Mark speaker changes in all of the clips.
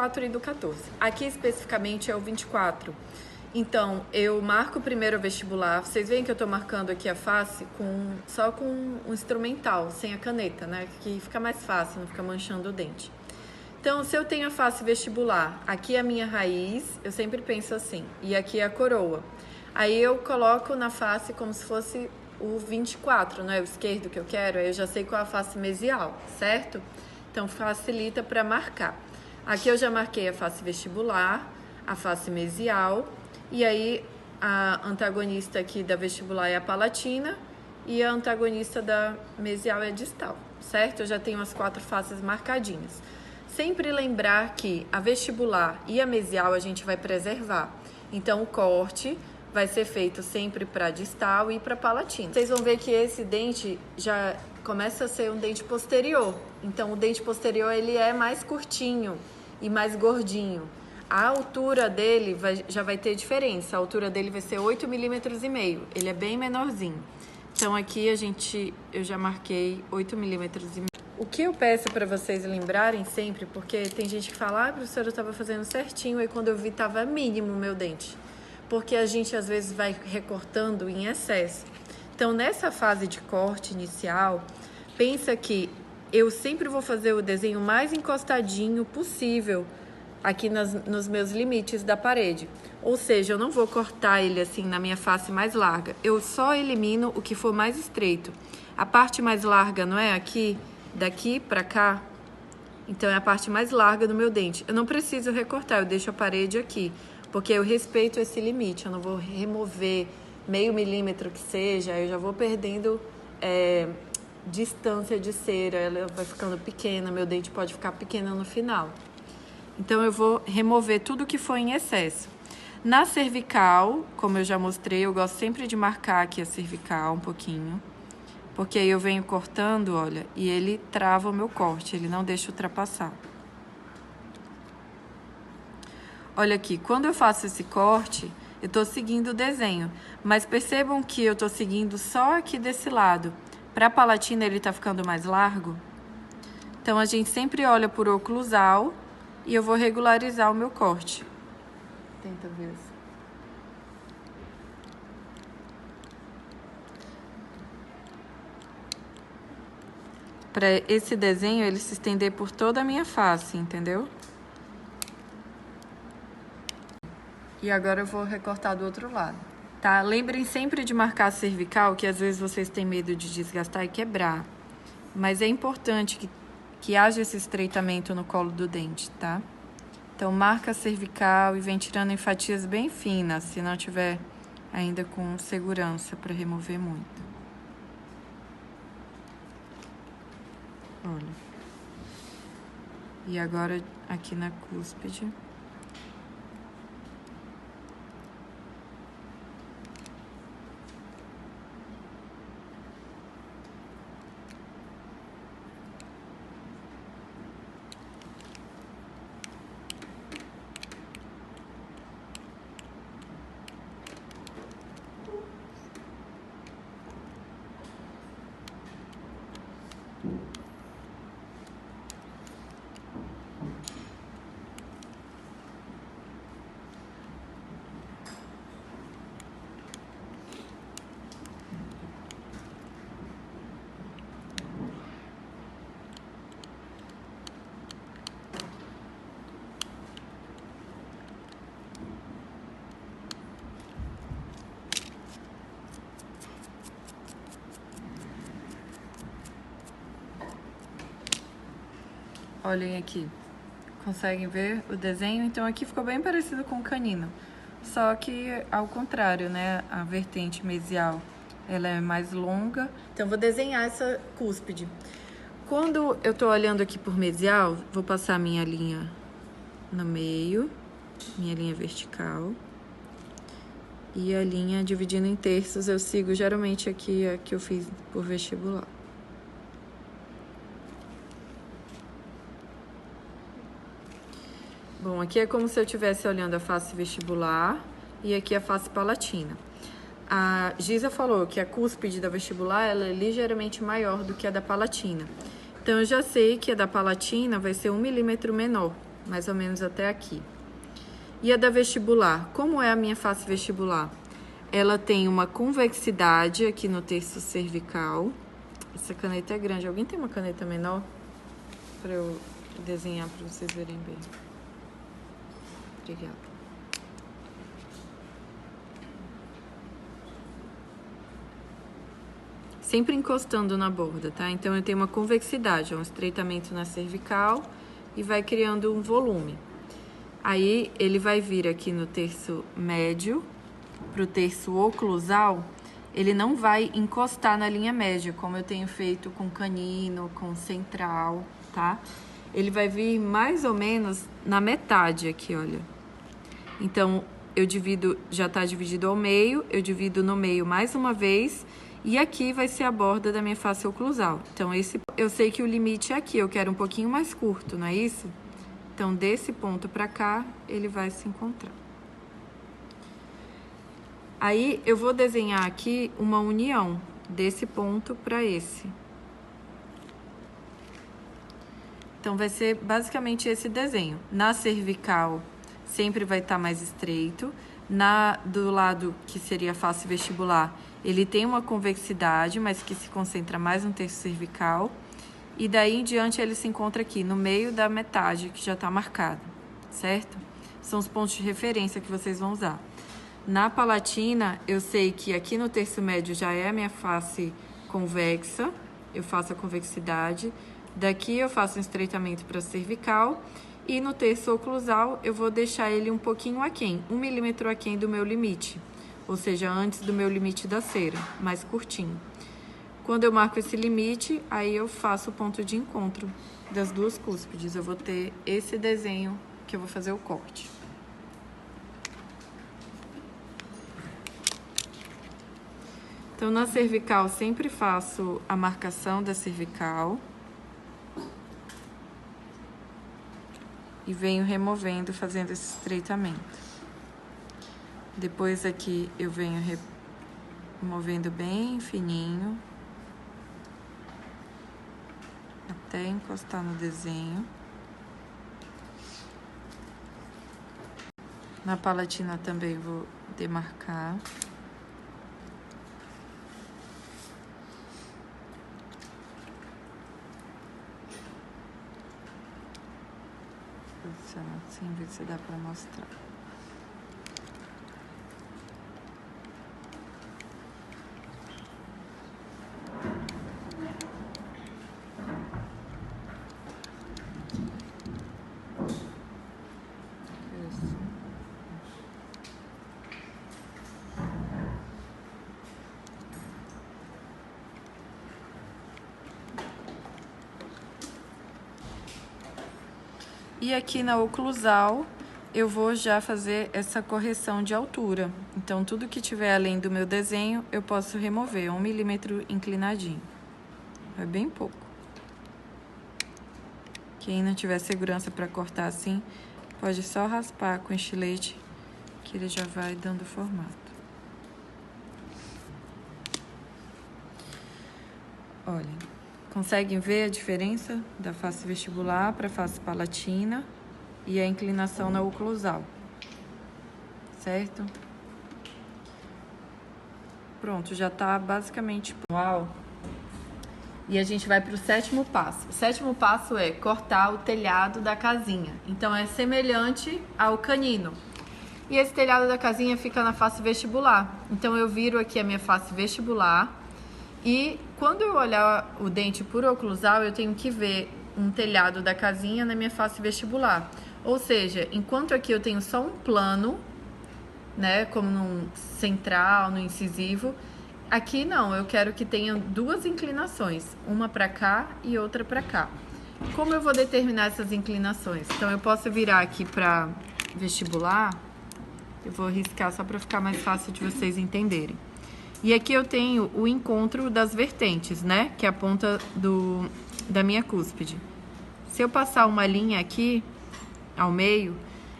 Speaker 1: 24 e do 14. Aqui especificamente é o 24. Então, eu marco primeiro o vestibular. Vocês veem que eu tô marcando aqui a face só com um instrumental, sem a caneta, né? Que fica mais fácil, não fica manchando o dente. Então, se eu tenho a face vestibular, aqui é a minha raiz, eu sempre penso assim, e aqui é a coroa. Aí eu coloco na face como se fosse o 24, não é o esquerdo que eu quero, aí eu já sei qual é a face mesial, certo? Então, facilita para marcar. Aqui eu já marquei a face vestibular, a face mesial, e aí a antagonista aqui da vestibular é a palatina e a antagonista da mesial é a distal, certo? Eu já tenho as 4 faces marcadinhas. Sempre lembrar que a vestibular e a mesial a gente vai preservar. Então, o corte vai ser feito sempre para distal e para palatina. Vocês vão ver que esse dente já começa a ser um dente posterior. Então, o dente posterior ele é mais curtinho e mais gordinho. A altura dele já vai ter diferença. A altura dele vai ser 8,5 milímetros. Ele é bem menorzinho. Então, aqui eu já marquei 8,5 milímetros. O que eu peço para vocês lembrarem sempre, porque tem gente que fala, professora, eu estava fazendo certinho, e quando eu vi estava mínimo o meu dente. Porque a gente às vezes vai recortando em excesso. Então, nessa fase de corte inicial, pensa que eu sempre vou fazer o desenho mais encostadinho possível aqui nos meus limites da parede. Ou seja, eu não vou cortar ele assim na minha face mais larga. Eu só elimino o que for mais estreito. A parte mais larga, não é aqui? Daqui para cá, então é a parte mais larga do meu dente. Eu não preciso recortar, eu deixo a parede aqui, porque eu respeito esse limite. Eu não vou remover meio milímetro que seja, eu já vou perdendo distância de cera, ela vai ficando pequena, meu dente pode ficar pequeno no final. Então eu vou remover tudo que for em excesso. Na cervical, como eu já mostrei, eu gosto sempre de marcar aqui a cervical um pouquinho. Porque aí eu venho cortando, olha, e ele trava o meu corte, ele não deixa ultrapassar. Olha aqui, quando eu faço esse corte, eu tô seguindo o desenho. Mas percebam que eu tô seguindo só aqui desse lado. Pra palatina ele tá ficando mais largo. Então, a gente sempre olha por oclusal e eu vou regularizar o meu corte. Tenta ver isso. Para esse desenho ele se estender por toda a minha face, entendeu? E agora eu vou recortar do outro lado, tá? Lembrem sempre de marcar a cervical, que às vezes vocês têm medo de desgastar e quebrar. Mas é importante que haja esse estreitamento no colo do dente, tá? Então, marca a cervical e vem tirando em fatias bem finas, se não tiver ainda com segurança para remover muito. Olha. E agora aqui na cúspide. Olhem aqui, conseguem ver o desenho? Então aqui ficou bem parecido com o canino, só que ao contrário, né? A vertente mesial, ela é mais longa. Então vou desenhar essa cúspide. Quando eu tô olhando aqui por mesial, vou passar minha linha no meio, minha linha vertical. E a linha dividindo em terços, eu sigo geralmente aqui a que eu fiz por vestibular. Bom, aqui é como se eu estivesse olhando a face vestibular e aqui a face palatina. A Giza falou que a cúspide da vestibular ela é ligeiramente maior do que a da palatina. Então, eu já sei que a da palatina vai ser 1 milímetro menor. mais ou menos até aqui. E a da vestibular, como é a minha face vestibular? Ela tem uma convexidade aqui no terço cervical. Essa caneta é grande. Alguém tem uma caneta menor para eu desenhar para vocês verem bem? Obrigada. Sempre encostando na borda, tá? Então eu tenho uma convexidade, um estreitamento na cervical e vai criando um volume. Aí ele vai vir aqui no terço médio pro terço oclusal, ele não vai encostar na linha média, como eu tenho feito com canino, com central, tá? Ele vai vir mais ou menos na metade aqui, olha. Então, eu divido, já tá dividido ao meio, eu divido no meio mais uma vez, e aqui vai ser a borda da minha face oclusal. Então, eu sei que o limite é aqui, eu quero um pouquinho mais curto, não é isso? Então, desse ponto pra cá, ele vai se encontrar. Aí, eu vou desenhar aqui uma união desse ponto para esse. Então, vai ser basicamente esse desenho. Na cervical, sempre vai estar mais estreito. Do lado que seria a face vestibular, ele tem uma convexidade, mas que se concentra mais no terço cervical. E daí em diante, ele se encontra aqui, no meio da metade, que já está marcado, certo? São os pontos de referência que vocês vão usar. Na palatina, eu sei que aqui no terço médio já é a minha face convexa, eu faço a convexidade. Daqui eu faço um estreitamento para cervical. E no terço oclusal, eu vou deixar ele um pouquinho aquém, 1 milímetro aquém do meu limite. Ou seja, antes do meu limite da cera, mais curtinho. Quando eu marco esse limite, aí eu faço o ponto de encontro das duas cúspides. Eu vou ter esse desenho que eu vou fazer o corte. Então, na cervical, sempre faço a marcação da cervical. E venho removendo, fazendo esse estreitamento. Depois aqui eu venho removendo bem fininho. Até encostar no desenho. Na palatina também vou demarcar. Assim, ver se dá pra mostrar. Isso. E aqui na oclusal, eu vou já fazer essa correção de altura. Então, tudo que tiver além do meu desenho, eu posso remover, 1 milímetro inclinadinho. É bem pouco. Quem não tiver segurança para cortar assim, pode só raspar com estilete, que ele já vai dando formato. Olha. Conseguem ver a diferença da face vestibular para a face palatina e a inclinação na oclusal, certo? Pronto, já está basicamente igual. E a gente vai para o sétimo passo. O sétimo passo é cortar o telhado da casinha. Então, é semelhante ao canino. E esse telhado da casinha fica na face vestibular. Então, eu viro aqui a minha face vestibular. E quando eu olhar o dente por oclusal, eu tenho que ver um telhado da casinha na minha face vestibular. Ou seja, enquanto aqui eu tenho só um plano, né, como no central, no incisivo, aqui não, eu quero que tenha duas inclinações, uma para cá e outra para cá. Como eu vou determinar essas inclinações? Então, eu posso virar aqui para vestibular, eu vou riscar só para ficar mais fácil de vocês entenderem. E aqui eu tenho o encontro das vertentes, né? Que é a ponta da minha cúspide. Se eu passar uma linha aqui, ao meio,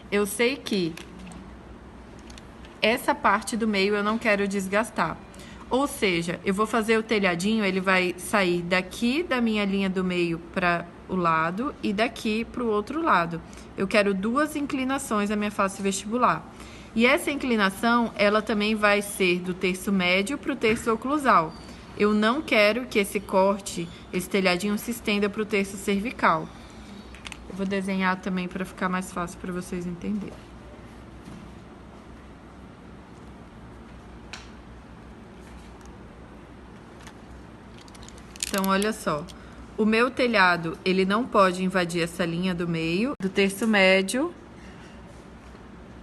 Speaker 1: eu sei que essa parte do meio eu não quero desgastar. Ou seja, eu vou fazer o telhadinho, ele vai sair daqui da minha linha do meio para o lado e daqui para o outro lado. Eu quero 2 inclinações na minha face vestibular. E essa inclinação, ela também vai ser do terço médio para o terço oclusal. Eu não quero que esse corte, esse telhadinho, se estenda para o terço cervical. Eu vou desenhar também para ficar mais fácil para vocês entenderem. Então, olha só. O meu telhado, ele não pode invadir essa linha do meio, do terço médio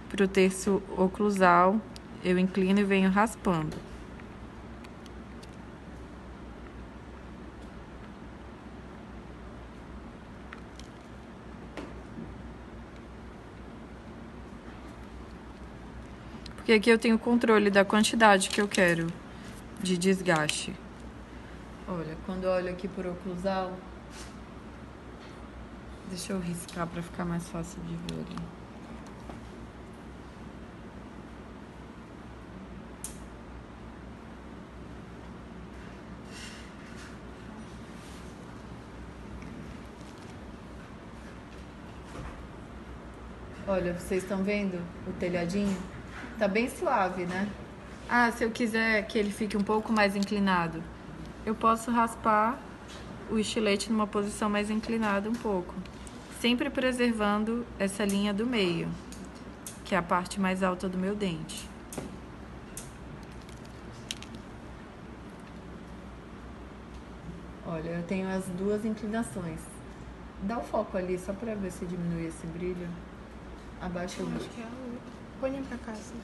Speaker 1: para o terço oclusal. Eu inclino e venho raspando. Porque aqui eu tenho controle da quantidade que eu quero de desgaste. Olha, quando eu olho aqui por oclusal, deixa eu riscar para ficar mais fácil de ver ali. Olha, vocês estão vendo o telhadinho? Tá bem suave, né? Ah, se eu quiser que ele fique um pouco mais inclinado, eu posso raspar o estilete numa posição mais inclinada um pouco. Sempre preservando essa linha do meio, que é a parte mais alta do meu dente. Olha, eu tenho as 2 inclinações. Dá o foco ali, só pra ver se diminui esse brilho. Abaixa o brilho.
Speaker 2: Põe pra cá, assim.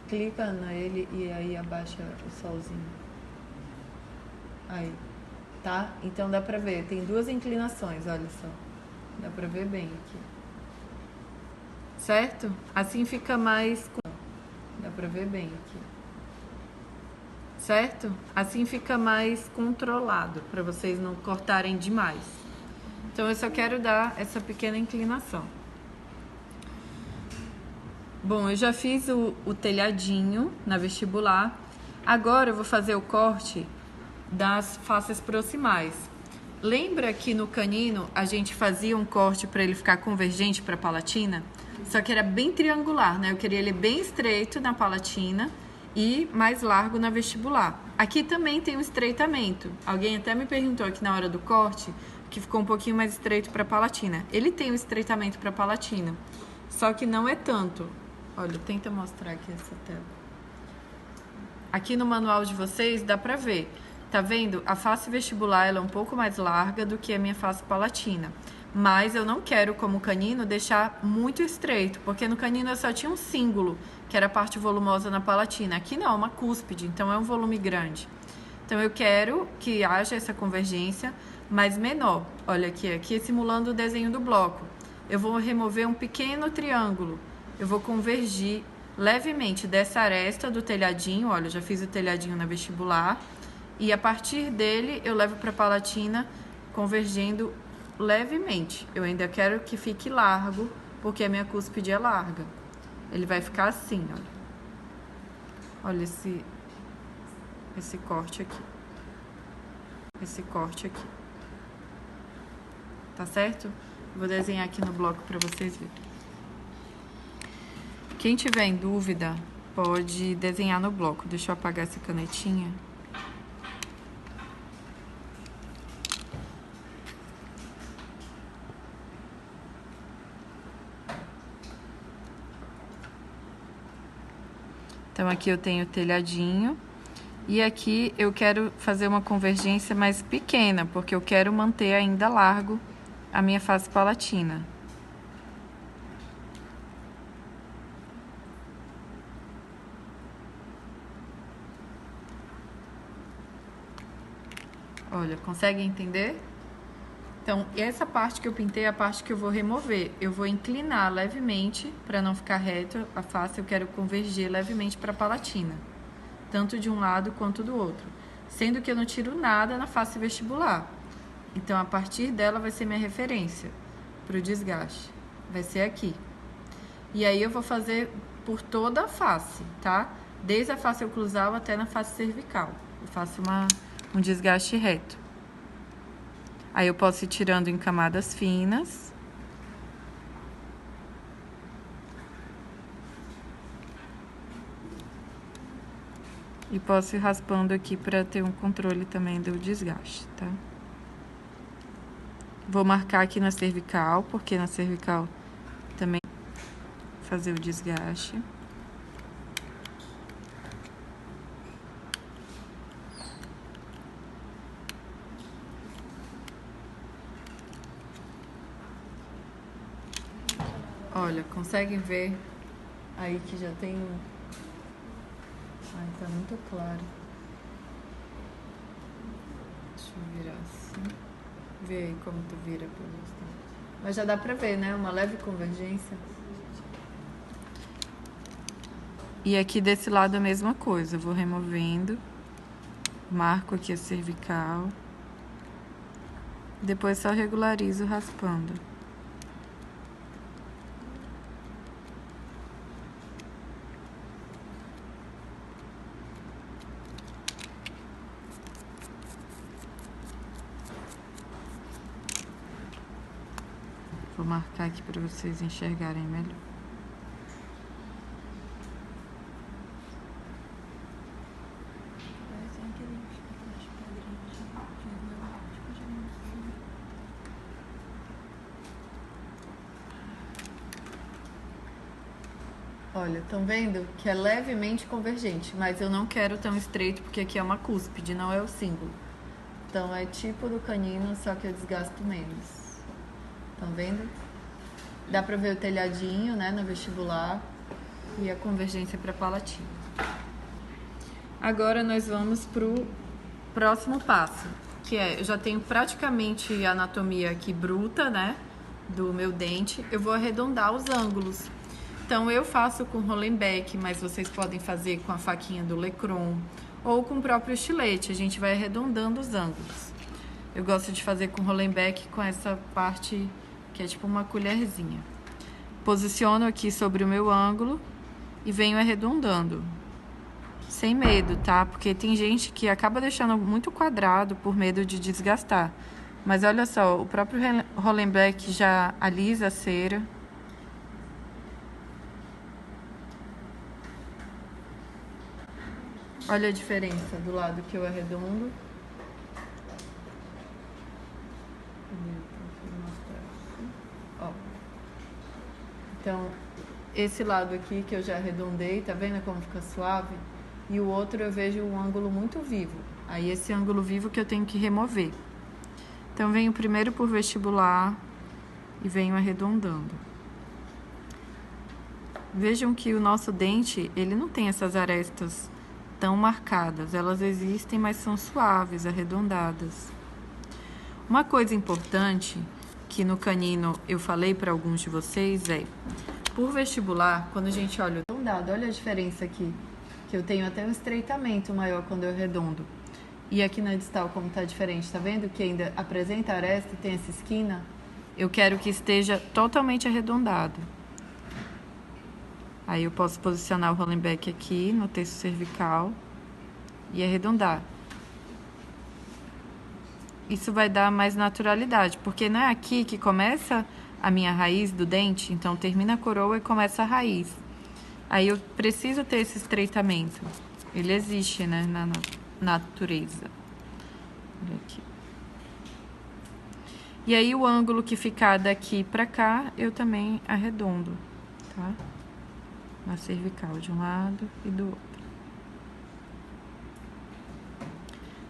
Speaker 1: Clica nele e aí abaixa o solzinho. Aí, tá? Então dá pra ver, tem 2 inclinações, olha só. Dá pra ver bem aqui. Certo? Assim fica mais... Dá pra ver bem aqui. Certo? Assim fica mais controlado, pra vocês não cortarem demais. Então eu só quero dar essa pequena inclinação. Bom, eu já fiz o telhadinho na vestibular. Agora eu vou fazer o corte das faces proximais. Lembra que no canino a gente fazia um corte para ele ficar convergente para a palatina? Só que era bem triangular, né? Eu queria ele bem estreito na palatina e mais largo na vestibular. Aqui também tem um estreitamento. Alguém até me perguntou aqui na hora do corte que ficou um pouquinho mais estreito para a palatina. Ele tem um estreitamento para a palatina, só que não é tanto. Olha, tenta mostrar aqui essa tela. Aqui no manual de vocês dá pra ver. Tá vendo? A face vestibular ela é um pouco mais larga do que a minha face palatina. Mas eu não quero, como canino, deixar muito estreito. Porque no canino eu só tinha um cíngulo, que era a parte volumosa na palatina. Aqui não, uma cúspide, então é um volume grande. Então eu quero que haja essa convergência, mas menor. Olha aqui simulando o desenho do bloco. Eu vou remover um pequeno triângulo. Eu vou convergir levemente dessa aresta do telhadinho. Olha, eu já fiz o telhadinho na vestibular. E a partir dele eu levo para a palatina, convergendo levemente. Eu ainda quero que fique largo, porque a minha cúspide é larga. Ele vai ficar assim, olha. Olha esse corte aqui. Esse corte aqui. Tá certo? Vou desenhar aqui no bloco para vocês verem. Quem tiver em dúvida, pode desenhar no bloco. Deixa eu apagar essa canetinha. Então, aqui eu tenho o telhadinho. E aqui eu quero fazer uma convergência mais pequena, porque eu quero manter ainda largo a minha face palatina. Olha, consegue entender? Então, essa parte que eu pintei é a parte que eu vou remover. Eu vou inclinar levemente, para não ficar reto a face, eu quero convergir levemente para a palatina. Tanto de um lado quanto do outro. Sendo que eu não tiro nada na face vestibular. Então, a partir dela vai ser minha referência para o desgaste. Vai ser aqui. E aí, eu vou fazer por toda a face, tá? Desde a face oclusal até na face cervical. Eu faço um desgaste reto. Aí eu posso ir tirando em camadas finas. E posso ir raspando aqui para ter um controle também do desgaste, tá? Vou marcar aqui na cervical, porque na cervical também fazer o desgaste. Olha, conseguem ver aí que já tem um... Ai, tá muito claro. Deixa eu virar assim. Vê aí como tu vira pra mostrar. Mas já dá pra ver, né? Uma leve convergência. E aqui desse lado a mesma coisa. Eu vou removendo. Marco aqui a cervical. Depois só regularizo raspando. Vou marcar aqui para vocês enxergarem melhor. Olha, estão vendo que é levemente convergente, mas eu não quero tão estreito porque aqui é uma cúspide, não é o símbolo. Então é tipo do canino, só que eu desgasto menos. Estão vendo? Dá pra ver o telhadinho, né, no vestibular e a convergência para palatina. Agora nós vamos pro próximo passo, que é, eu já tenho praticamente a anatomia aqui bruta, né, do meu dente. Eu vou arredondar os ângulos. Então eu faço com Hollenbeck, mas vocês podem fazer com a faquinha do Lecron ou com o próprio estilete. A gente vai arredondando os ângulos. Eu gosto de fazer com Hollenbeck com essa parte que é tipo uma colherzinha. Posiciono aqui sobre o meu ângulo e venho arredondando. Sem medo, tá? Porque tem gente que acaba deixando muito quadrado por medo de desgastar. Mas olha só, o próprio Hollenbeck já alisa a cera. Olha a diferença do lado que eu arredondo. Ó. Então, esse lado aqui que eu já arredondei, tá vendo como fica suave? E o outro eu vejo um ângulo muito vivo. Aí esse ângulo vivo que eu tenho que remover. Então, venho primeiro por vestibular e venho arredondando. Vejam que o nosso dente, ele não tem essas arestas tão marcadas. Elas existem, mas são suaves, arredondadas. Uma coisa importante que no canino eu falei para alguns de vocês é, por vestibular, quando a gente olha o arredondado, olha a diferença aqui, que eu tenho até um estreitamento maior quando eu arredondo. E aqui na distal como tá diferente, tá vendo que ainda apresenta aresta e tem essa esquina? Eu quero que esteja totalmente arredondado. Aí eu posso posicionar o Hollenbeck aqui no terço cervical e arredondar. Isso vai dar mais naturalidade, porque não é aqui que começa a minha raiz do dente, então termina a coroa e começa a raiz. Aí eu preciso ter esse estreitamento. Ele existe, né, na natureza. Olha aqui. E aí o ângulo que ficar daqui pra cá, eu também arredondo, tá? Na cervical de um lado e do outro.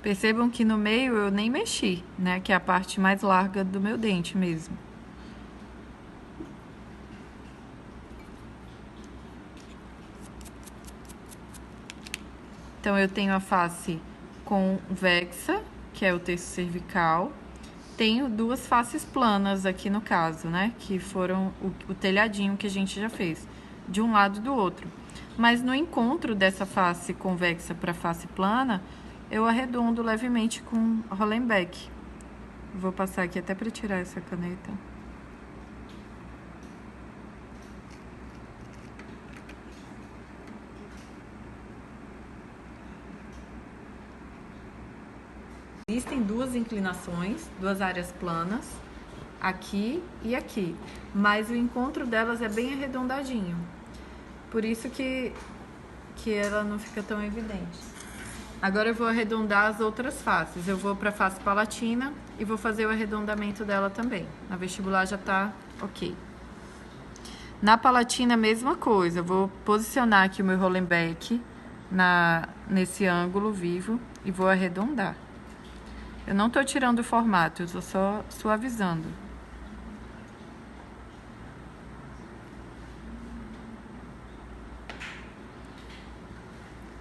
Speaker 1: Percebam que no meio eu nem mexi, né? Que é a parte mais larga do meu dente mesmo. Então, eu tenho a face com vexa, que é o terço cervical. Tenho duas faces planas aqui no caso, né? Que foram o telhadinho que a gente já fez, de um lado e do outro. Mas no encontro dessa face convexa para face plana, eu arredondo levemente com Hollenbeck. Vou passar aqui até para tirar essa caneta. Existem duas inclinações, duas áreas planas, aqui e aqui, mas o encontro delas é bem arredondadinho, por isso que ela não fica tão evidente. Agora eu vou arredondar as outras faces, eu vou para a face palatina e vou fazer o arredondamento dela também. Na vestibular já tá ok. Na palatina, a mesma coisa, eu vou posicionar aqui o meu Hollenbeck nesse ângulo vivo e vou arredondar. Eu não tô tirando o formato, eu tô só suavizando.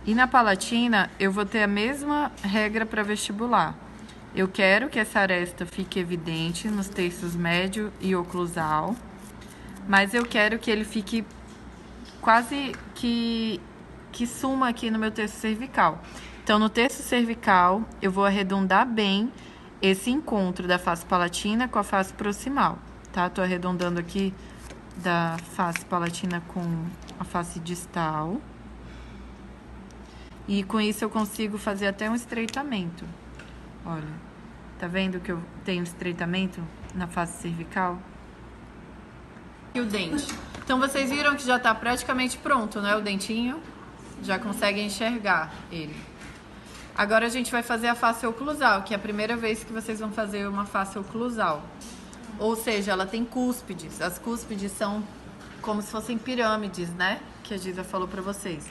Speaker 1: E na palatina, eu vou ter a mesma regra para vestibular. Eu quero que essa aresta fique evidente nos terços médio e oclusal, mas eu quero que ele fique quase que suma aqui no meu terço cervical. Então, no terço cervical, eu vou arredondar bem esse encontro da face palatina com a face proximal, tá? Tô arredondando aqui da face palatina com a face distal. E com isso eu consigo fazer até um estreitamento. Olha, tá vendo que eu tenho estreitamento na face cervical? E o dente. Então vocês viram que já tá praticamente pronto, né? O dentinho. Já conseguem enxergar ele. Agora a gente vai fazer a face oclusal, que é a primeira vez que vocês vão fazer uma face oclusal. Ou seja, ela tem cúspides. As cúspides são como se fossem pirâmides, né? Que a Giza falou pra vocês.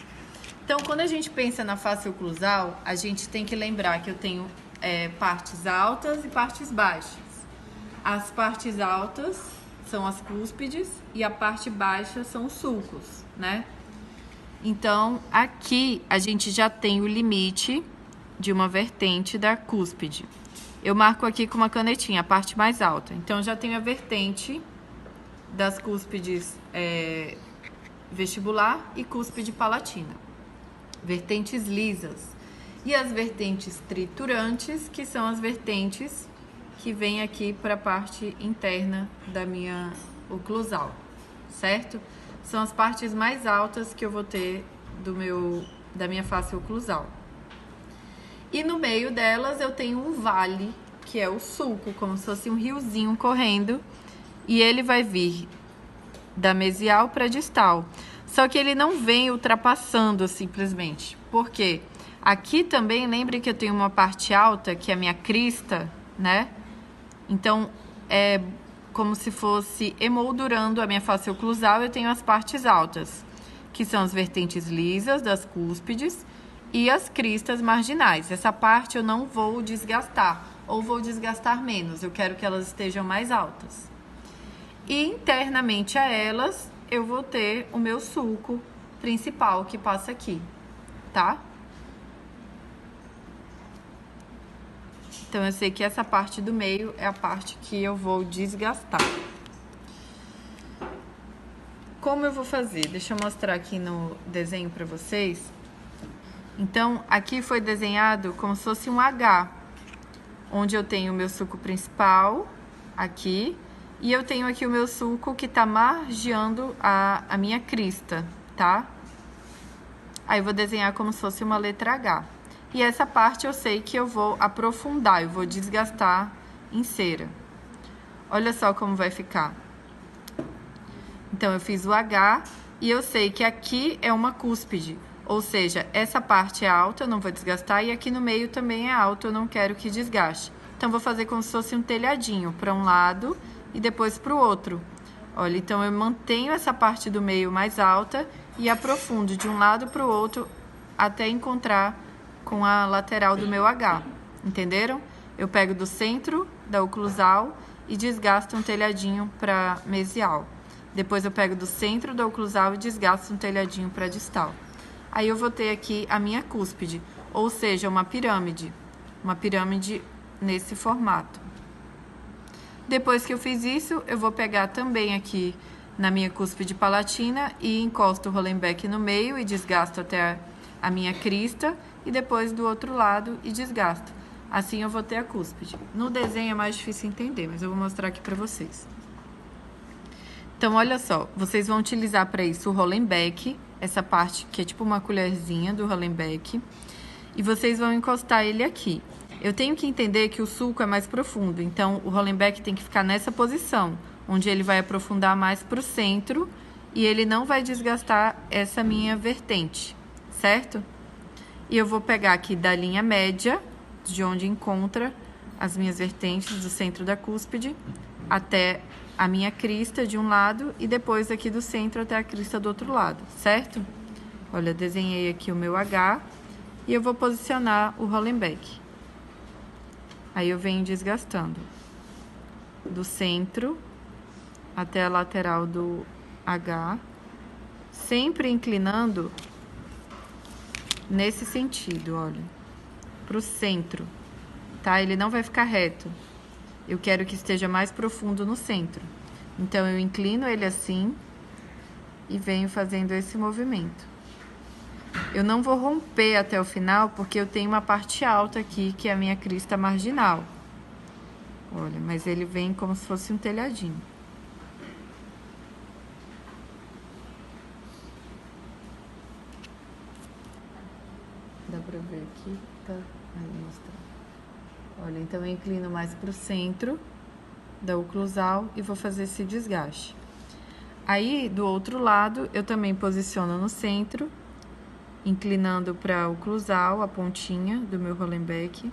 Speaker 1: Então, quando a gente pensa na face oclusal, a gente tem que lembrar que eu tenho partes altas e partes baixas. As partes altas são as cúspides e a parte baixa são os sulcos, né? Então, aqui a gente já tem o limite de uma vertente da cúspide. Eu marco aqui com uma canetinha a parte mais alta. Então, já tenho a vertente das cúspides vestibular e cúspide palatina. Vertentes lisas. E as vertentes triturantes, que são as vertentes que vêm aqui para a parte interna da minha oclusal, certo? São as partes mais altas que eu vou ter da minha face oclusal. E no meio delas eu tenho um vale, que é o sulco, como se fosse um riozinho correndo, e ele vai vir da mesial para distal. Só que ele não vem ultrapassando simplesmente. Por quê? Aqui também, lembre que eu tenho uma parte alta, que é a minha crista, né? Então, é como se fosse emoldurando a minha face oclusal, eu tenho as partes altas, que são as vertentes lisas das cúspides e as cristas marginais. Essa parte eu não vou desgastar, ou vou desgastar menos, eu quero que elas estejam mais altas. E internamente a elas, eu vou ter o meu sulco principal que passa aqui, tá? Então, eu sei que essa parte do meio é a parte que eu vou desgastar. Como eu vou fazer? Deixa eu mostrar aqui no desenho para vocês. Então, aqui foi desenhado como se fosse um H, onde eu tenho o meu sulco principal, aqui, e eu tenho aqui o meu sulco que tá margeando a minha crista, tá? Aí eu vou desenhar como se fosse uma letra H. E essa parte eu sei que eu vou aprofundar, eu vou desgastar em cera. Olha só como vai ficar. Então, eu fiz o H e eu sei que aqui é uma cúspide. Ou seja, essa parte é alta, eu não vou desgastar, e aqui no meio também é alto, eu não quero que desgaste. Então, vou fazer como se fosse um telhadinho para um lado e depois para o outro. Olha, então eu mantenho essa parte do meio mais alta e aprofundo de um lado para o outro até encontrar com a lateral do meu H, entenderam? Eu pego do centro da oclusal e desgasto um telhadinho para mesial. Depois eu pego do centro da oclusal e desgasto um telhadinho para distal. Aí eu vou ter aqui a minha cúspide, ou seja, uma pirâmide nesse formato. Depois que eu fiz isso, eu vou pegar também aqui na minha cúspide palatina e encosto o Hollenbeck no meio e desgasto até a minha crista, e depois do outro lado e desgasto. Assim eu vou ter a cúspide. No desenho é mais difícil entender, mas eu vou mostrar aqui pra vocês. Então, olha só, vocês vão utilizar para isso o Hollenbeck, essa parte que é tipo uma colherzinha do Hollenbeck, e vocês vão encostar ele aqui. Eu tenho que entender que o sulco é mais profundo, então o Hollenbeck tem que ficar nessa posição, onde ele vai aprofundar mais para o centro e ele não vai desgastar essa minha vertente, certo? E eu vou pegar aqui da linha média, de onde encontra as minhas vertentes do centro da cúspide, até a minha crista de um lado e depois aqui do centro até a crista do outro lado, certo? Olha, eu desenhei aqui o meu H e eu vou posicionar o Hollenbeck. Aí eu venho desgastando do centro até a lateral do H, sempre inclinando nesse sentido, olha, pro centro, tá? Ele não vai ficar reto. Eu quero que esteja mais profundo no centro. Então, eu inclino ele assim e venho fazendo esse movimento. Eu não vou romper até o final, porque eu tenho uma parte alta aqui, que é a minha crista marginal. Olha, mas ele vem como se fosse um telhadinho. Dá pra ver aqui? Tá aí mostrando. Olha, então eu inclino mais pro centro da oclusal e vou fazer esse desgaste. Aí, do outro lado, eu também posiciono no centro, inclinando para a oclusal, a pontinha do meu Hollenbeck.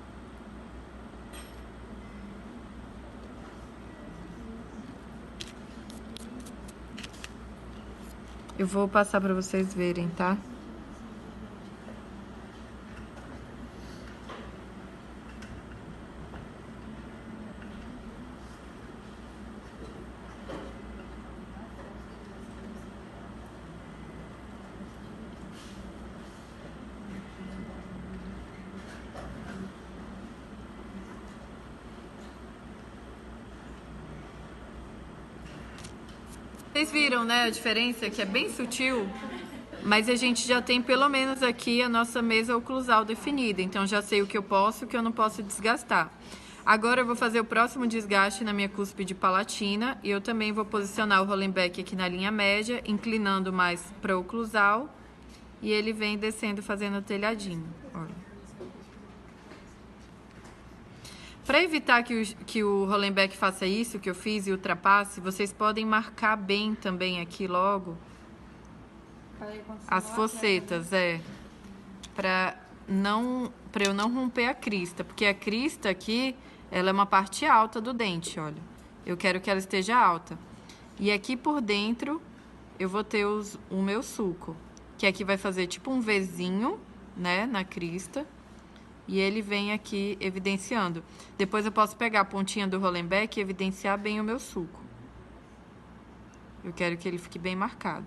Speaker 1: Eu vou passar para vocês verem, tá? Vocês viram, né, a diferença, que é bem sutil, mas a gente já tem pelo menos aqui a nossa mesa oclusal definida, então já sei o que eu posso e o que eu não posso desgastar. Agora eu vou fazer o próximo desgaste na minha cúspide palatina e eu também vou posicionar o Hollenbeck aqui na linha média, inclinando mais para a oclusal e ele vem descendo fazendo o telhadinho, olha. Para evitar que o Hollenbeck faça isso que eu fiz e ultrapasse, vocês podem marcar bem também aqui logo as fossetas, para eu não romper a crista, porque a crista aqui, ela é uma parte alta do dente, olha. Eu quero que ela esteja alta. E aqui por dentro eu vou ter o meu sulco, que aqui vai fazer tipo um Vzinho, né, na crista. E ele vem aqui evidenciando. Depois eu posso pegar a pontinha do Hollenbeck e evidenciar bem o meu sulco. Eu quero que ele fique bem marcado.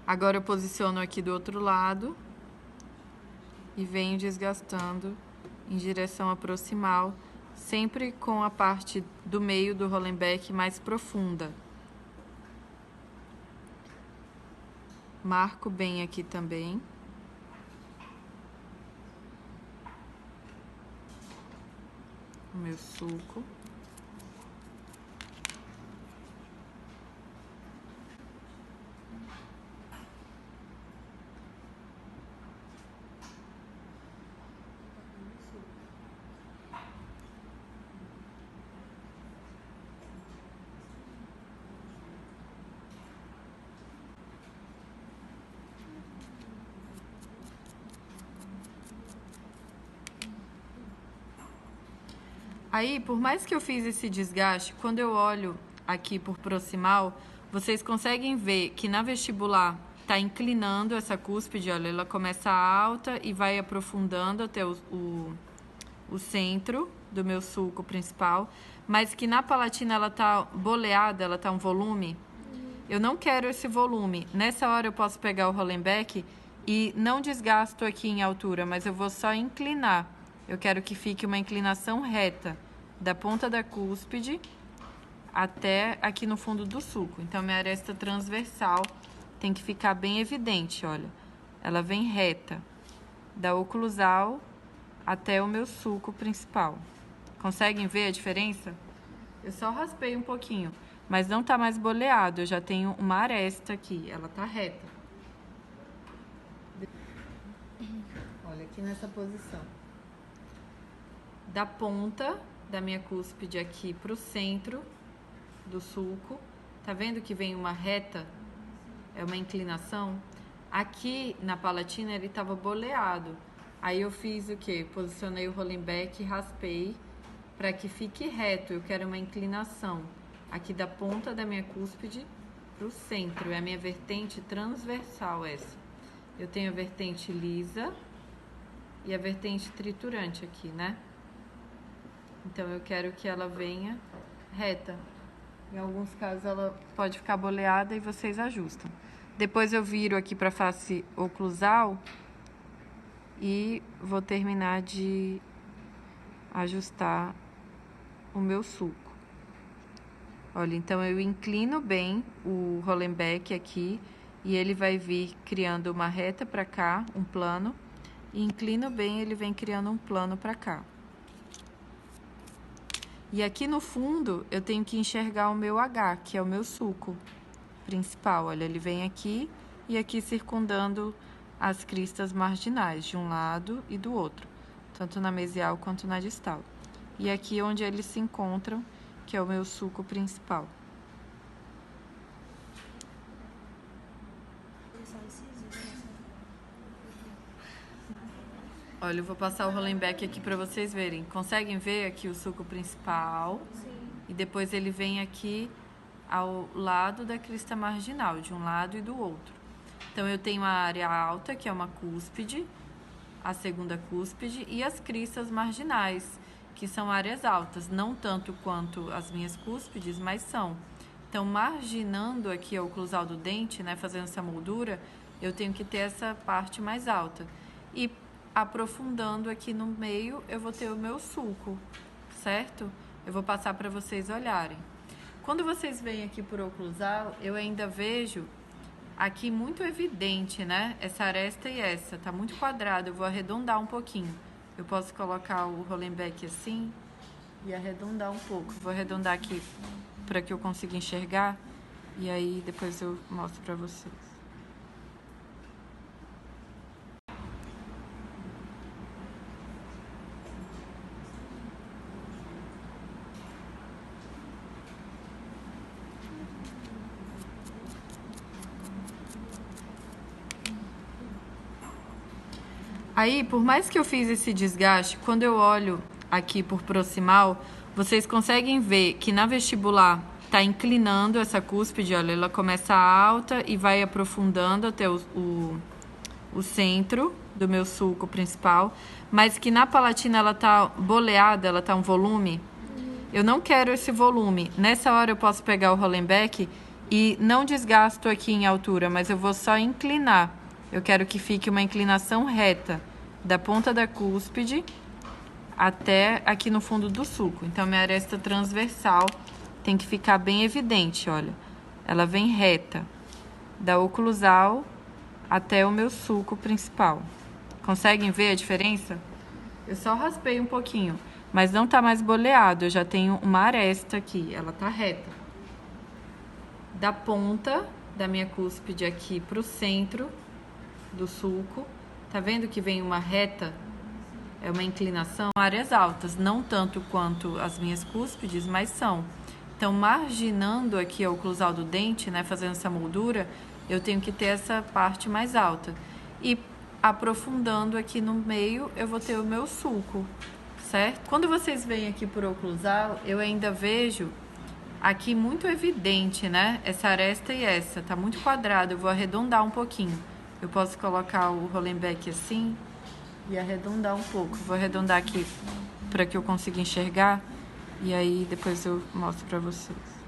Speaker 1: Agora eu posiciono aqui do outro lado e venho desgastando em direção à proximal, sempre com a parte do meio do Hollenbeck mais profunda. Marco bem aqui também. O meu sulco. Aí, por mais que eu fiz esse desgaste, quando eu olho aqui por proximal, vocês conseguem ver que na vestibular tá inclinando essa cúspide, olha, ela começa alta e vai aprofundando até o centro do meu sulco principal, mas que na palatina ela tá boleada, ela tá um volume. Eu não quero esse volume. Nessa hora eu posso pegar o Hollenbeck e não desgasto aqui em altura, mas eu vou só inclinar. Eu quero que fique uma inclinação reta da ponta da cúspide até aqui no fundo do sulco. Então, minha aresta transversal tem que ficar bem evidente, olha. Ela vem reta da oclusal até o meu sulco principal. Conseguem ver a diferença? Eu só raspei um pouquinho, mas não tá mais boleado. Eu já tenho uma aresta aqui, ela tá reta. Olha, aqui nessa posição. da ponta da minha cúspide aqui pro centro do sulco. Tá vendo que vem uma reta? É uma inclinação. Aqui na palatina ele tava boleado. Aí eu fiz o quê? Posicionei o Hollenbeck e raspei para que fique reto. Eu quero uma inclinação aqui da ponta da minha cúspide pro centro. É a minha vertente transversal essa. Eu tenho a vertente lisa e a vertente triturante aqui, né? Então eu quero que ela venha reta. Em alguns casos ela pode ficar boleada e vocês ajustam. Depois eu viro aqui para face oclusal e vou terminar de ajustar o meu sulco. Olha, então eu inclino bem o Hollenbeck aqui e ele vai vir criando uma reta para cá, um plano, e inclino bem, ele vem criando um plano para cá. E aqui no fundo eu tenho que enxergar o meu H, que é o meu sulco principal. Olha, ele vem aqui e aqui circundando as cristas marginais, de um lado e do outro, tanto na mesial quanto na distal. E aqui onde eles se encontram, que é o meu sulco principal. Olha, eu vou passar o Hollenbeck aqui para vocês verem. Conseguem ver aqui o sulco principal?
Speaker 2: Sim.
Speaker 1: E depois ele vem aqui ao lado da crista marginal, de um lado e do outro. Então eu tenho a área alta, que é uma cúspide, a segunda cúspide, e as cristas marginais, que são áreas altas, não tanto quanto as minhas cúspides, mas são. Então, marginando aqui a oclusal do dente, né, fazendo essa moldura, eu tenho que ter essa parte mais alta. E aprofundando aqui no meio, eu vou ter o meu sulco, certo? Eu vou passar para vocês olharem. Quando vocês vêm aqui por oclusal, eu ainda vejo aqui muito evidente, né? Essa aresta e essa, tá muito quadrado, eu vou arredondar um pouquinho. Eu posso colocar o Hollenbeck assim e arredondar um pouco. Vou arredondar aqui para que eu consiga enxergar e aí depois eu mostro para vocês. Aí, por mais que eu fiz esse desgaste, quando eu olho aqui por proximal, vocês conseguem ver que na vestibular tá inclinando essa cúspide, olha, ela começa alta e vai aprofundando até o centro do meu sulco principal, mas que na palatina ela tá boleada, ela tá um volume. Eu não quero esse volume. Nessa hora eu posso pegar o Hollenbeck e não desgasto aqui em altura, mas eu vou só inclinar. Eu quero que fique uma inclinação reta da ponta da cúspide até aqui no fundo do sulco. Então, minha aresta transversal tem que ficar bem evidente, olha. Ela vem reta da oclusal até o meu sulco principal. Conseguem ver a diferença? Eu só raspei um pouquinho, mas não tá mais boleado. Eu já tenho uma aresta aqui, ela tá reta. Da ponta da minha cúspide aqui pro centro do sulco, tá vendo que vem uma reta? É uma inclinação, áreas altas, não tanto quanto as minhas cúspides, mas são. Então, marginando aqui a oclusal do dente, né, fazendo essa moldura, eu tenho que ter essa parte mais alta. E aprofundando aqui no meio, eu vou ter o meu sulco, certo? Quando vocês vêm aqui por oclusal, eu ainda vejo aqui muito evidente, né, essa aresta e essa, tá muito quadrado, eu vou arredondar um pouquinho. Eu posso colocar o Hollenbeck assim e arredondar um pouco. Vou arredondar aqui para que eu consiga enxergar e aí depois eu mostro para vocês.